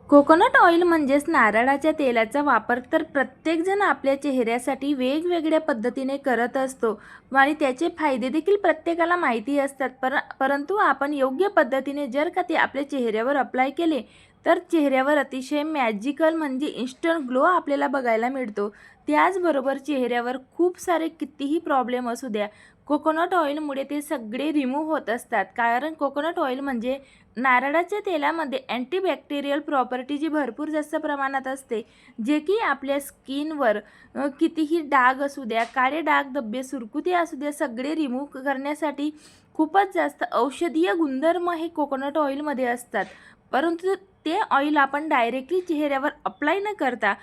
Coconut oil म्हणजेच नारळाच्या तेलाचा वापर तर प्रत्येकजण आपल्या चेहऱ्यासाठी वेगवेगळ्या पद्धतीने करत असतो आणि त्याचे फायदे देखील प्रत्येकाला माहिती असतात. परंतु आपण योग्य पद्धतीने जर का ते आपल्या चेहऱ्यावर अप्लाय केले तर चेहऱ्यावर अतिशय मॅजिकल म्हणजे इन्स्टंट ग्लो आपल्याला बघायला मिळतो. त्याचबरोबर चेहऱ्यावर खूप सारे कितीही प्रॉब्लेम असू द्या, कोकोनट ऑइलमुळे ते सगळे रिमूव्ह होत असतात. कारण कोकोनट ऑइल म्हणजे नारळाच्या तेलामध्ये अँटीबॅक्टेरियल प्रॉपर्टी जी भरपूर जास्त प्रमाणात असते, जे की आपल्या स्किनवर कितीही डाग असू द्या, काळे डाग, धब्बे, सुरकुते असू द्या, सगळे रिमूव्ह करण्यासाठी खूपच जास्त औषधीय गुणधर्म हे कोकोनट ऑइलमध्ये असतात. परंतु ते ऑइल आपण डायरेक्टली चेहऱ्यावर अप्लाय न करता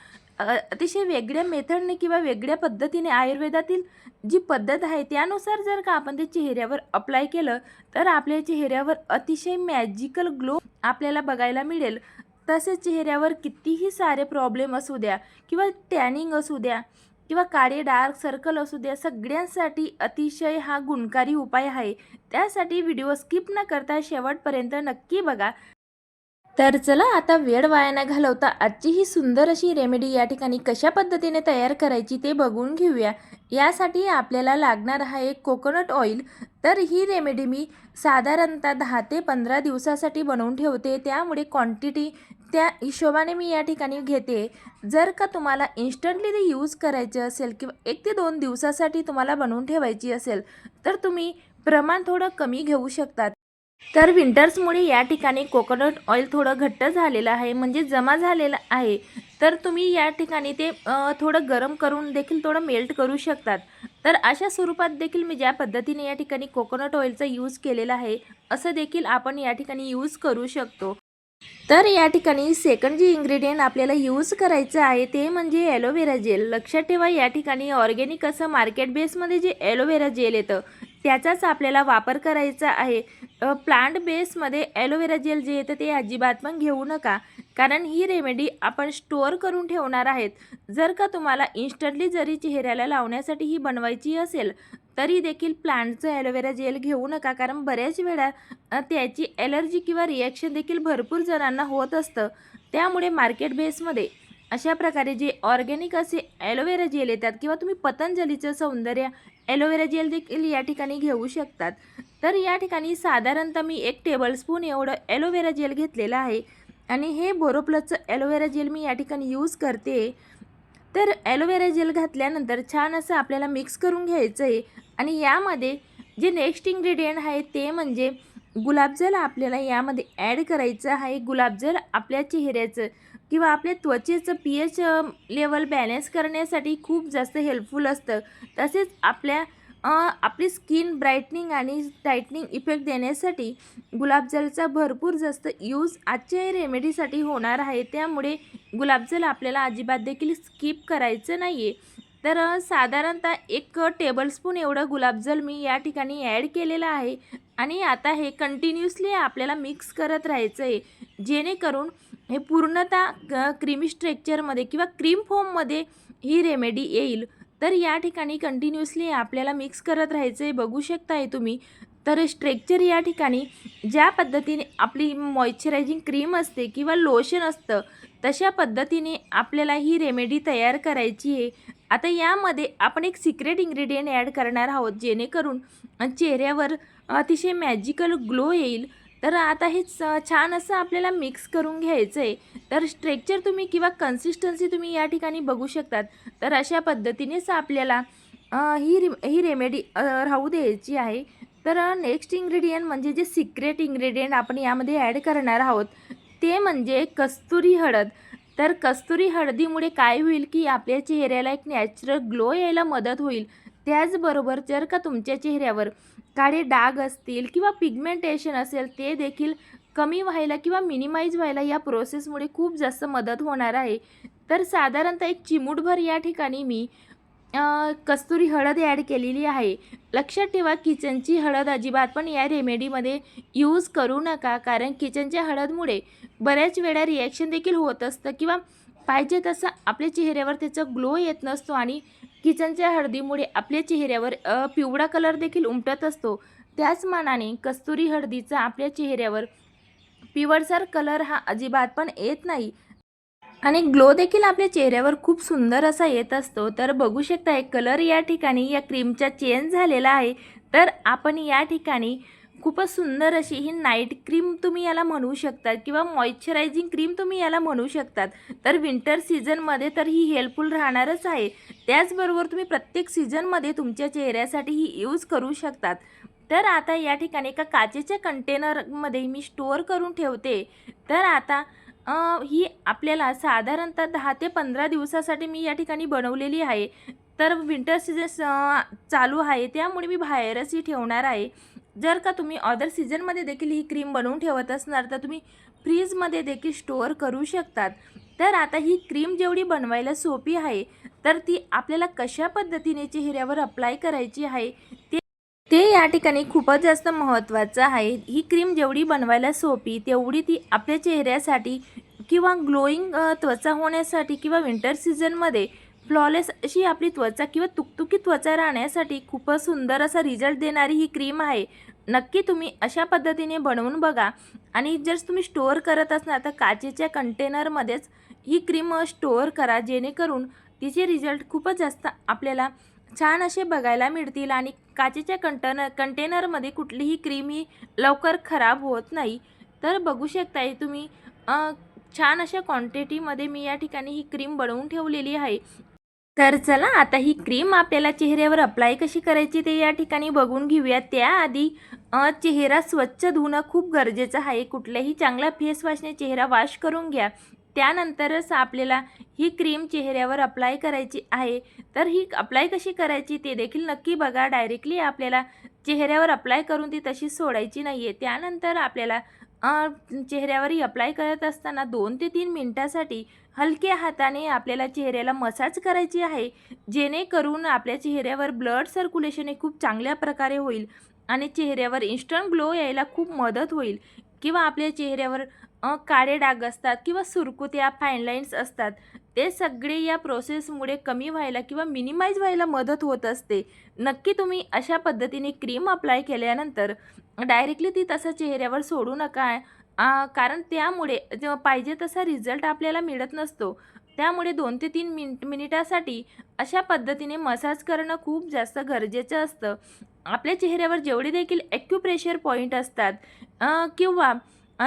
अतिशय वेगळ्या मेथडने किंवा वेगळ्या पद्धतीने आयुर्वेदातील जी पद्धत आहे त्यानुसार जर का आपण ते चेहऱ्यावर अप्लाय केलं तर आपल्या चेहऱ्यावर अतिशय मॅजिकल ग्लो आपल्याला बघायला मिळेल. तसेच चेहऱ्यावर कितीही सारे प्रॉब्लेम असू द्या किंवा टॅनिंग असू द्या किंवा काळे डार्क सर्कल असू द्या, सगळ्यांसाठी अतिशय हा गुणकारी उपाय आहे. त्यासाठी व्हिडिओ स्किप न करता शेवटपर्यंत नक्की बघा. तर चला आता वेळ वाया न घालवता आजची ही सुंदर अशी रेमेडी या ठिकाणी कशा पद्धतीने तयार करायची ते बघून घेऊया. यासाठी आपल्याला लागणार आहे कोकोनट ऑइल. तर ही रेमेडी मी साधारणतः 10 ते 15 दिवसासाठी बनवून ठेवते, त्यामुळे क्वांटिटी त्या हिशोबाने मी या ठिकाणी घेते. जर का तुम्हाला इन्स्टंटली ते यूज करायचं असेल किंवा 1 ते 2 दिवसासाठी तुम्हाला बनवून ठेवायची असेल तर तुम्ही प्रमाण थोडं कमी घेऊ शकता. तर विंटर्समुळे या ठिकाणी कोकोनट ऑइल थोडं घट्ट झालेलं आहे म्हणजे जमा झालेलं आहे. तर तुम्ही या ठिकाणी ते थोडं गरम करून देखील थोडं मेल्ट करू शकतात. तर अशा स्वरूपात देखील मी ज्या पद्धतीने या ठिकाणी कोकोनट ऑइलचा यूज केलेला आहे असं देखील आपण या ठिकाणी यूज करू शकतो. तर या ठिकाणी सेकंड जी इन्ग्रेडियंट आपल्याला यूज करायचं आहे ते म्हणजे ॲलोवेरा जेल. लक्षात ठेवा, या ठिकाणी ऑर्गॅनिक असं मार्केट बेसमध्ये जे ॲलोवेरा जेल येतं त्याचाच आपल्याला वापर करायचा आहे. प्लांट बेसमध्ये ॲलोवेरा जेल जे येतं ते अजिबात पण घेऊ नका, कारण ही रेमेडी आपण स्टोअर करून ठेवणार आहेत. जर का तुम्हाला इन्स्टंटली जरी चेहऱ्याला लावण्यासाठी ही बनवायची असेल तरी देखील प्लांटचं ॲलोवेरा जेल घेऊ नका, कारण बऱ्याच वेळा त्याची ॲलर्जी किंवा रिॲक्शन देखील भरपूर जणांना होत असतं. त्यामुळे मार्केट बेसमध्ये अशा प्रकारे जे ऑर्गॅनिक असे ॲलोवेरा जेल येतात किंवा तुम्ही पतंजलीचं सौंदर्य ॲलोवेरा जेल देखील या ठिकाणी घेऊ शकतात. तर या ठिकाणी साधारणतः मी 1 टेबलस्पून एवढं ॲलोवेरा जेल घेतलेलं आहे आणि हे बोरोप्लसचं ॲलोवेरा जेल मी या ठिकाणी यूज करते. तर ॲलोवेरा जेल घातल्यानंतर छान असं आपल्याला मिक्स करून घ्यायचं आहे आणि यामध्ये जे नेक्स्ट इन्ग्रेडियंट आहे ते म्हणजे गुलाबजल आपल्याला यामध्ये ॲड करायचं आहे. गुलाबजल आपल्या चेहऱ्याचं किंवा आपल्या त्वचेचं पीएच लेवल बॅलन्स करण्यासाठी खूप जास्त हेल्पफुल असतं. तसेच आपली स्किन ब्राईटनिंग आणि टाईटनिंग इफेक्ट देण्यासाठी गुलाबजलचा भरपूर जास्त यूज आजच्या रेमेडीसाठी होणार आहे. त्यामुळे गुलाबजल आपल्याला अजिबात देखील स्किप करायचं नाही आहे. तर साधारणतः 1 टेबलस्पून एवढं गुलाबजल मी या ठिकाणी ॲड केलेलं आहे आणि आता हे कंटिन्युअसली आपल्याला मिक्स करत राहायचं आहे, जेणेकरून हे पूर्णतः क्रीमी स्ट्रक्चरमध्ये किंवा क्रीम फॉर्ममध्ये ही रेमेडी येईल. तर या ठिकाणी कंटिन्युअसली आपल्याला मिक्स करत राहायचं आहे, बघू शकताय तुम्ही. तर स्ट्रक्चर या ठिकाणी ज्या पद्धतीने आपली मॉइश्चरायझिंग क्रीम असते किंवा लोशन असतं तशा पद्धतीने आपल्याला ही रेमेडी तयार करायची आहे. आता यामध्ये आपण एक सिक्रेट इन्ग्रेडियंट ॲड करणार आहोत, जेणेकरून चेहऱ्यावर अतिशय मॅजिकल ग्लो येईल. तर आता हे छान असं आपल्याला मिक्स करून घ्यायचं आहे. तर स्ट्रक्चर तुम्ही किंवा कन्सिस्टन्सी तुम्ही या ठिकाणी बघू शकतात. तर अशा पद्धतीनेच आपल्याला ही रेमेडी राहू द्यायची आहे. तर नेक्स्ट इन्ग्रेडियंट म्हणजे जे सिक्रेट इन्ग्रेडियंट आपण यामध्ये ॲड करणार आहोत ते म्हणजे कस्तुरी हळद. तर कस्तुरी हळदीमुळे काय होईल की आपल्या चेहऱ्याला एक नॅचरल ग्लो यायला मदत होईल. त्याचबरोबर जर का तुमच्या चेहऱ्यावर काळे डाग असतील किंवा पिगमेंटेशन असेल ते देखील कमी व्हायला किंवा मिनिमाइज व्हायला या प्रोसेसमुळे खूप जास्त मदत होणार आहे. तर साधारणतः 1 चिमूटभर या ठिकाणी मी कस्तुरी हळद ॲड केलेली आहे. लक्षात ठेवा, किचनची हळद अजिबात पण या रेमेडीमध्ये यूज करू नका, कारण किचनच्या हळदमुळे बऱ्याच वेळा रिॲक्शन देखील होत असतं किंवा पाहिजे तसं आपल्या चेहऱ्यावर त्याचा ग्लो येत नसतो आणि किचनच्या हळदीमुळे आपल्या चेहऱ्यावर पिवळा कलर देखील उमटत असतो. त्याच मानाने कस्तुरी हळदीचा आपल्या चेहऱ्यावर पिवळसर कलर हा अजिबात पण येत नाही आणि ग्लो देखील आपल्या चेहऱ्यावर खूप सुंदर असा येत असतो. तर बघू शकता कलर या ठिकाणी या क्रीमचा चेंज झालेला आहे. तर आपण या ठिकाणी खूपच सुंदर अशी ही नाईट क्रीम तुम्ही याला म्हणू शकतात किंवा मॉइश्चरायझिंग क्रीम तुम्ही याला म्हणू शकतात. तर विंटर सीझनमध्ये तर ही हेल्पफुल राहणारच आहे. त्याचबरोबर तुम्ही प्रत्येक सीझनमध्ये तुमच्या चेहऱ्यासाठी ही यूज करू शकतात. तर आता या ठिकाणी एका काचेच्या कंटेनरमध्ये मी स्टोअर करून ठेवते. तर आता ही आपल्याला साधारणतः 10 ते 15 दिवसासाठी मी या ठिकाणी बनवलेली आहे. तर विंटर सीझन चालू आहे त्यामुळे मी बाहेरच ही ठेवणार आहे. जर का तुम्ही अदर सीझनमध्ये देखील ही क्रीम बनवून ठेवत असणार तर तुम्ही फ्रीजमध्ये देखील स्टोअर करू शकतात. तर आता ही क्रीम जेवढी बनवायला सोपी आहे तर ती आपल्याला कशा पद्धतीने चेहऱ्यावर अप्लाय करायची आहे ते या ठिकाणी खूपच जास्त महत्त्वाचं आहे. ही क्रीम जेवढी बनवायला सोपी तेवढी ती आपल्या चेहऱ्यासाठी किंवा ग्लोईंग त्वचा होण्यासाठी किंवा विंटर सीझनमध्ये फ्लॉलेस अशी आपली त्वचा किंवा तुकतुकीत त्वचा राहण्यासाठी खूपच सुंदर असा रिझल्ट देणारी ही क्रीम आहे. नक्की तुम्ही अशा पद्धतीने बनवून बघा आणि जर तुम्ही स्टोअर करत असणार तर काचेच्या कंटेनरमध्येच ही क्रीम स्टोअर करा, जेणेकरून तिचे रिझल्ट खूपच जास्त आपल्याला छान असे बघायला मिळतील आणि काचेच्या कंटेनरमध्ये कुठलीही क्रीम ही लवकर खराब होत नाही. तर बघू शकताय तुम्ही छान अशा क्वांटिटीमध्ये मी या ठिकाणी ही क्रीम बनवून ठेवलेली आहे. तर चला आता ही क्रीम आपल्याला चेहऱ्यावर अप्लाय कशी करायची ते या ठिकाणी बघून घेऊया. त्याआधी चेहरा स्वच्छ धुणं खूप गरजेचं आहे. कुठल्याही चांगल्या फेस वॉशने चेहरा वॉश करून घ्या. त्यानंतरच आपल्याला ही क्रीम चेहऱ्यावर अप्लाय करायची आहे. तर ही अप्लाय कशी करायची ते देखील नक्की बघा. डायरेक्टली आपल्याला चेहऱ्यावर अप्लाय करून ती तशीच सोडायची नाही आहे. त्यानंतर आपल्याला चेहऱ्यावर ही अप्लाय करत असताना 2 ते 3 मिनिटासाठी हलक्या हाताने आपल्याला चेहऱ्याला मसाज करायची आहे, जेणेकरून आपल्या चेहऱ्यावर ब्लड सर्क्युलेशन हे खूप चांगल्या प्रकारे होईल आणि चेहऱ्यावर इन्स्टंट ग्लो यायला खूप मदत होईल. किंवा आपल्या चेहऱ्यावर काळे डाग असतात किंवा सुरकुत्या फाईन लाईन्स असतात, ते सगळे या प्रोसेसमुळे कमी व्हायला किंवा मिनिमाइज व्हायला मदत होत असते. नक्की तुम्ही अशा पद्धतीने क्रीम अप्लाय केल्यानंतर डायरेक्टली ती तसं चेहऱ्यावर सोडू नका. कारण त्यामुळे पाहिजे तसा रिझल्ट आपल्याला मिळत नसतो. त्यामुळे 2 ते 3 मिनिटासाठी अशा पद्धतीने मसाज करणं खूप जास्त गरजेचं असतं. आपल्या चेहऱ्यावर जेवढे देखील ॲक्युप्रेशर पॉईंट असतात किंवा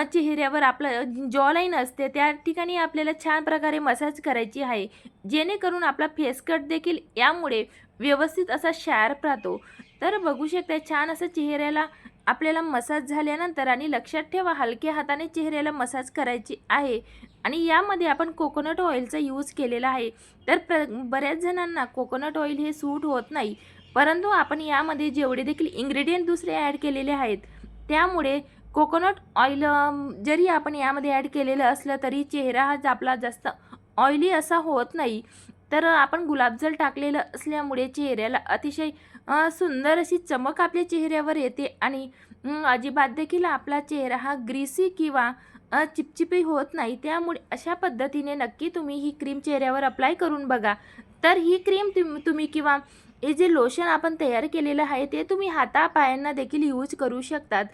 चेहऱ्यावर आपलं जॉलाईन असते त्या ठिकाणी आपल्याला छान प्रकारे मसाज करायची आहे, जेणेकरून आपला फेस कट देखील यामुळे व्यवस्थित असा शार्प राहतो. तर बघू शकता छान असं चेहऱ्याला आपल्याला मसाज झाल्यानंतर आणि लक्षात ठेवा हलक्या हाताने चेहऱ्याला मसाज करायची आहे आणि यामध्ये आपण कोकोनट ऑइलचा यूज केलेला आहे. तर बऱ्याच जणांना कोकोनट ऑइल हे सूट होत नाही, परंतु आपण यामध्ये जेवढे देखील इन्ग्रेडियंट दुसरे ॲड केलेले आहेत त्यामुळे कोकोनट ऑइल जरी आपण यामध्ये ॲड केलेलं असलं तरी चेहरा हा आपला जास्त ऑइली असा होत नाही. तर आपण गुलाबजल टाकलेलं असल्यामुळे चेहऱ्याला अतिशय सुंदर अशी चमक आपल्या चेहऱ्यावर येते आणि अजिबात देखील आपला चेहरा हा ग्रीसी किंवा चिपचिपी होत नाही. त्यामुळे अशा पद्धतीने नक्की तुम्ही ही क्रीम चेहऱ्यावर अप्लाय करून बघा. तर ही क्रीम तुम्ही किंवा हे जे लोशन आपण तयार केलेलं आहे ते तुम्ही हातापायांना देखील यूज करू शकतात.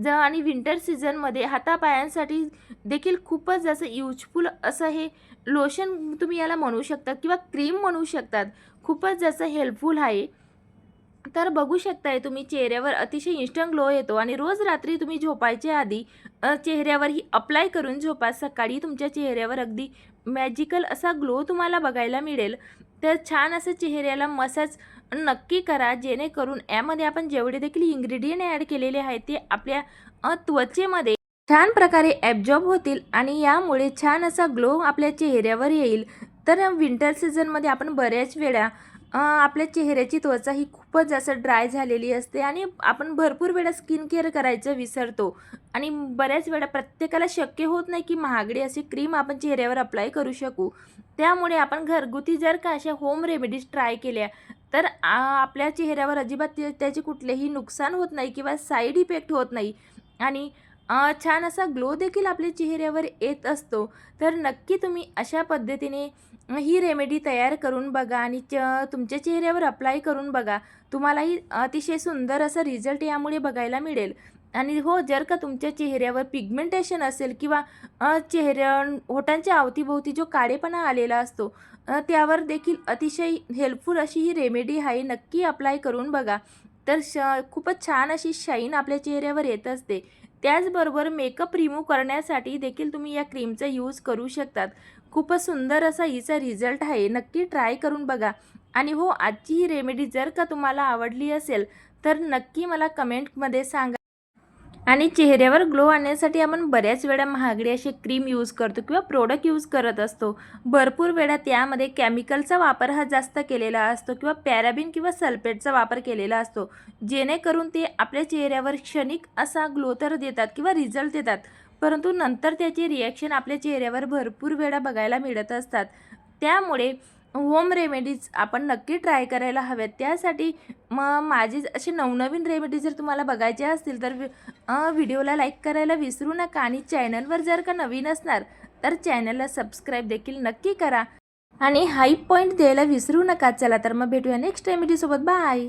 आणि विंटर सीझनमध्ये हातापायांसाठी देखील खूपच जास्त यूजफुल असं हे लोशन तुम्ही याला म्हणू शकता किंवा क्रीम म्हणू शकतात. खूपच जास्त हेल्पफुल आहे. तर बघू शकताय तुम्ही चेहऱ्यावर अतिशय इन्स्टंट ग्लो येतो आणि रोज रात्री तुम्ही झोपायच्या आधी चेहऱ्यावर ही अप्लाय करून झोपा. सकाळी तुमच्या चेहऱ्यावर अगदी मॅजिकल असा ग्लो तुम्हाला बघायला मिळेल. तर छान असं चेहऱ्याला मसाज नक्की करा, जेणेकरून यामध्ये आपण जेवढे देखील इन्ग्रेडियंट ॲड केलेले आहेत ते आपल्या त्वचेमध्ये छान प्रकारे ॲब्झॉर्ब होतील आणि यामुळे छान असा ग्लो आपल्या चेहऱ्यावर येईल. तर विंटर सीझनमध्ये आपण बऱ्याच वेळा आपल्या चेहऱ्याची त्वचा ही खूपच जास्त ड्राय झालेली असते आणि आपण भरपूर वेळा स्किन केअर करायचं विसरतो आणि बऱ्याच वेळा प्रत्येकाला शक्य होत नाही की महागडी अशी क्रीम आपण चेहऱ्यावर अप्लाय करू शकू. त्यामुळे आपण घरगुती जर का अशा होम रेमेडीज ट्राय केल्या तर आपल्या चेहऱ्यावर अजिबात त्याचे कुठलेही नुकसान होत नाही किंवा साईड इफेक्ट होत नाही आणि छान असा ग्लो देखील आपल्या चेहऱ्यावर येत असतो. तर नक्की तुम्ही अशा पद्धतीने ही रेमेडी तयार करून बघा आणि तुमच्या चेहऱ्यावर अप्लाय करून बघा. तुम्हालाही अतिशय सुंदर असा रिझल्ट यामुळे बघायला मिळेल. आणि हो, जर का तुमच्या चेहऱ्यावर पिगमेंटेशन असेल किंवा होठांच्या अवतीभोवती जो काळेपणा आलेला असतो, त्यावर देखील अतिशय हेल्पफुल अशी ही रेमेडी आहे. नक्की अप्लाय करून बघा. तर खूपच छान अशी शाईन आपल्या चेहऱ्यावर येत असते. त्याचबरोबर मेकअप रिमूव्ह करण्यासाठी देखील तुम्ही या क्रीमचा यूज करू शकतात. खूपच सुंदर असा हिचा रिझल्ट आहे. नक्की ट्राय करून बघा. आणि हो, आजची ही रेमेडी जर का तुम्हाला आवडली असेल, तर नक्की मला कमेंटमध्ये सांगा. आणि चेहऱ्यावर ग्लो आणण्यासाठी आपण बऱ्याच वेळा महागडी अशी क्रीम यूज करतो किंवा प्रोडक्ट यूज करत असतो. भरपूर वेळा त्यामध्ये केमिकलचा वापर हा जास्त केलेला असतो किंवा पॅराबिन किंवा सल्फेटचा वापर केलेला असतो, जेणेकरून ते आपल्या चेहऱ्यावर क्षणिक असा ग्लो तर देतात किंवा रिझल्ट देतात, परंतु नंतर त्याची रिॲक्शन आपल्या चेहऱ्यावर भरपूर वेळा बघायला मिळत असतात. त्यामुळे होम रेमेडीज आपण नक्की ट्राय करायला हव्यात. त्यासाठी मग माझी अशी नवनवीन रेमेडी जर तुम्हाला बघायच्या असतील, तर व्हिडिओला लाईक करायला विसरू नका. आणि चॅनलवर जर का नवीन असणार, तर चॅनलला सबस्क्राईब देखील नक्की करा. आणि हाई पॉईंट द्यायला विसरू नका. चला तर मग भेटूया नेक्स्ट रेमेडीसोबत. बाय.